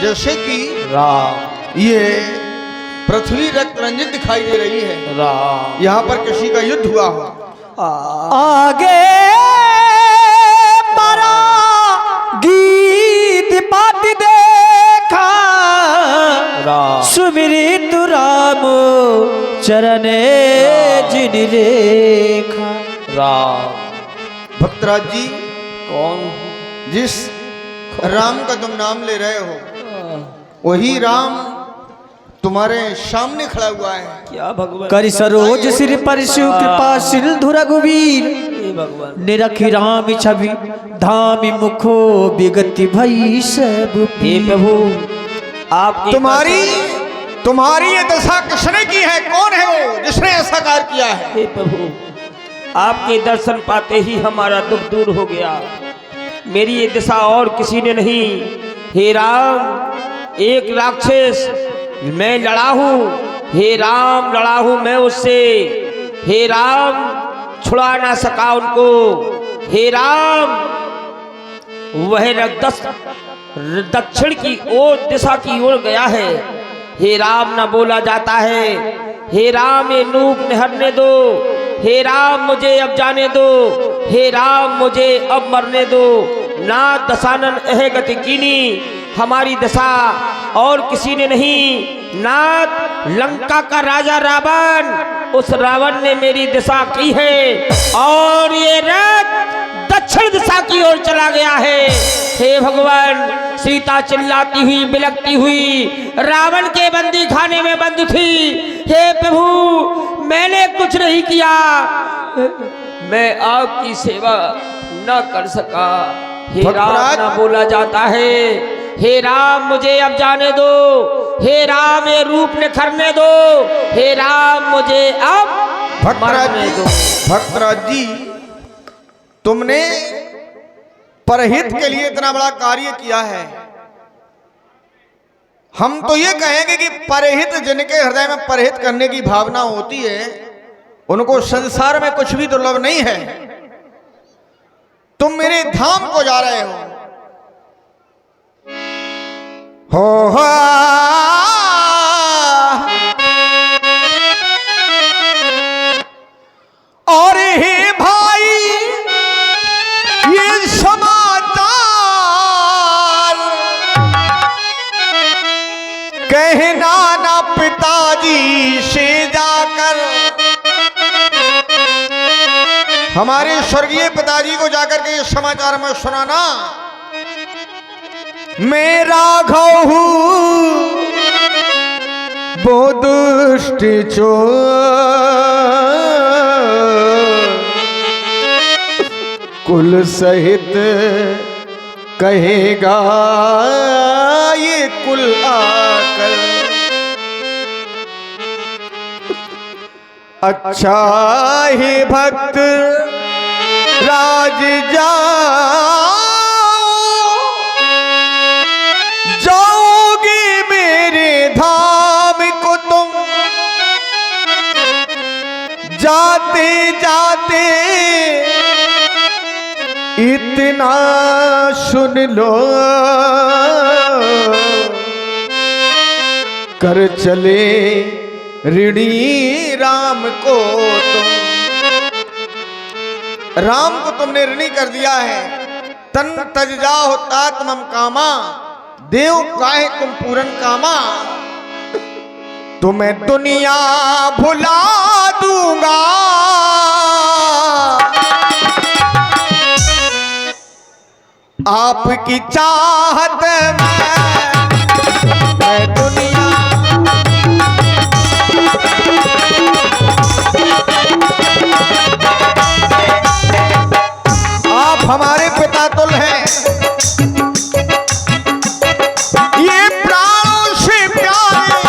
जैसे कि राम ये पृथ्वी रक्त रंजित दिखाई दे रही है, राम यहाँ पर किसी का युद्ध हुआ हो। आगे परा गीत पात देखा सुमिरित राम चरणे जिन रेखा। राम भक्तराज जी, कौन? जिस राम का तुम नाम ले रहे हो वही राम तुम्हारे सामने खड़ा हुआ है। क्या भगवान? करि सरोज सिर पर शिव कृपा सिंधु रघुवीर निरखि राम छवि धाम मुखो विगति भई सब। हे प्रभु, आप तुम्हारी ये दशा किसने की है? कौन है वो जिसने ऐसा कार्य किया है? हे प्रभु, आपके दर्शन पाते ही हमारा दुख दूर हो गया। मेरी ये दिशा और किसी ने नहीं। हे राम, एक राक्षस मैं लड़ा हूँ। हे राम, लड़ा हूँ मैं उससे। हे राम, छुड़ा ना सका उनको। हे राम, वह दक्षिण की ओर दिशा की ओर गया है। हे राम, ना बोला जाता है। हे राम, ये नूप निहरने दो। हे राम, मुझे अब जाने दो। हे राम, मुझे अब मरने दो। ना दशानन एह गति कीनी, हमारी दशा और किसी ने नहीं। नाथ लंका का राजा रावण, उस रावण ने मेरी दिशा की है और ये रथ दक्षिण दिशा की ओर चला गया है। हे भगवान, सीता चिल्लाती हुई बिलखती हुई रावण के बंदी खाने में बंद थी। हे प्रभु, मैंने कुछ नहीं किया। मैं आपकी सेवा न कर सका। हे राम, ना बोला जाता है। हे राम, मुझे अब जाने दो। हे राम, ये रूप निखरने दो। हे राम, मुझे अब मरने दो। भक्तराज जी, तुमने परहित के लिए इतना बड़ा कार्य किया है। हम तो ये कहेंगे कि परहित, जिनके हृदय में परहित करने की भावना होती है, उनको संसार में कुछ भी दुर्लभ नहीं है। तुम मेरे धाम को जा रहे हो। और हे भाई, ये समाचार कहना ना पिताजी से जाकर, हमारे स्वर्गीय पिताजी को जाकर के ये समाचार में सुनाना। मैं राघव हूँ वो दुष्ट चोर, कुल सहित कहेगा ये कुल आकर। अच्छा ही भक्त राज जाओगे मेरे धाम को तुम, जाते जाते इतना सुन लो, कर चले ऋणी राम को तुम। राम को तुमने ऋणी कर दिया है। तन तज जाओ तात मम कामा, देव काहे तुम पूरन कामा। तुम्हें दुनिया भुला दूंगा, आपकी चाहत मैं दुनिया। आप हमारे पिता तुल हैं, ये प्राणों से प्यारे,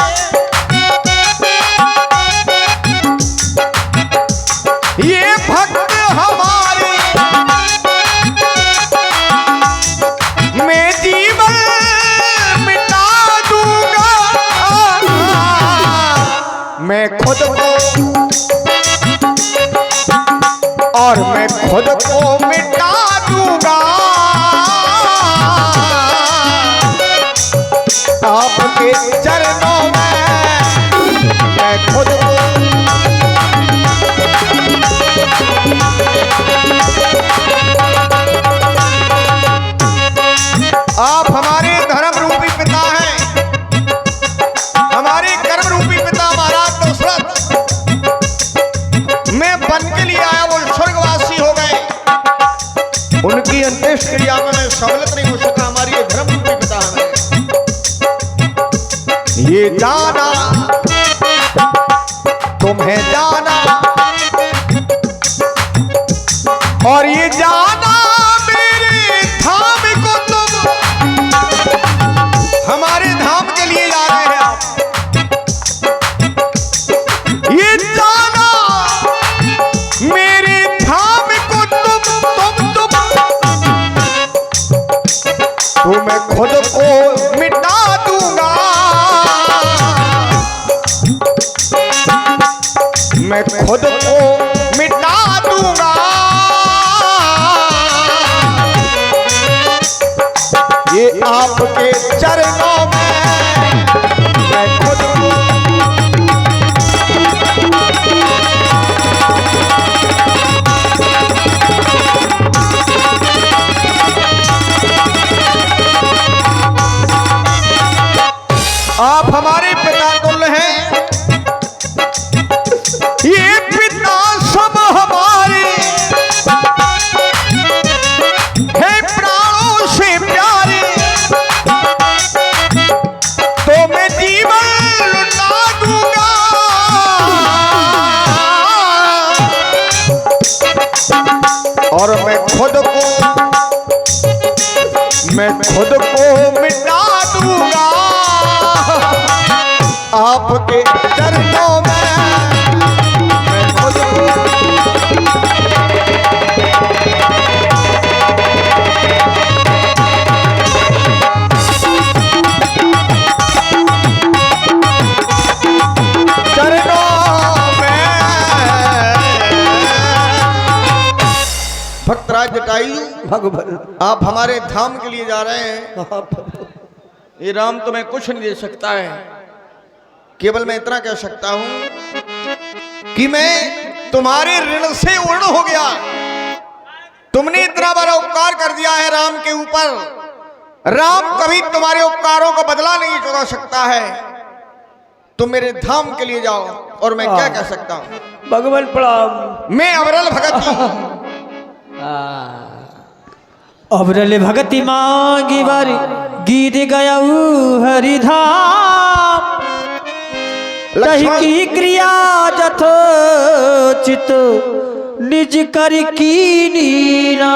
ये भक्त हमारे, मैं जीव आपके चरणों में मैं खुद को आप हमारे धर्म रूपी पिता हैं, हमारे कर्म रूपी पिता महाराज दशरथ। मैं वन के लिए आया, वो स्वर्गवासी हो गए, उनकी अंत्येष्ट क्रिया में मैं सम्मिलित नहीं हो सका। हमारी ये धर्म रूपी पिता हमें ये जाना, तुम्हें जाना और ये जाना मेरे धाम को, तुम हमारे धाम के लिए जा रहे हैं आप। ये जाना मेरे धाम को, तो मैं खुद को मिटा दूंगा, मैं खुद को मिटा दूंगा। ये आपके चरणों में मैं खुद को आप हमारे पिता तुल्य हैं, ये पिता सब हमारे हैं, प्राणों से प्यारे। तो मैं जीवन लुटा दूंगा, और मैं खुद को मिटा दूंगा आपके चरणों में मैं खुद को। चरणों में भक्तराज जटायु भगवान आप हमारे धाम के लिए जा रहे हैं। ये राम तुम्हें कुछ नहीं दे सकता है, केवल मैं इतना कह सकता हूं कि मैं तुम्हारे ऋण से उर्ण हो गया। तुमने इतना बड़ा उपकार कर दिया है राम के ऊपर, राम कभी तुम्हारे उपकारों का बदला नहीं चुका सकता है। तुम मेरे धाम के लिए जाओ, और मैं क्या कह सकता हूं। भगवान प्रणाम। मैं अवरल भगति अबरल भगति मांगी बारी गीत गयाऊ हरिधाम, तही की क्रिया जथोचित निज कर की नीरा।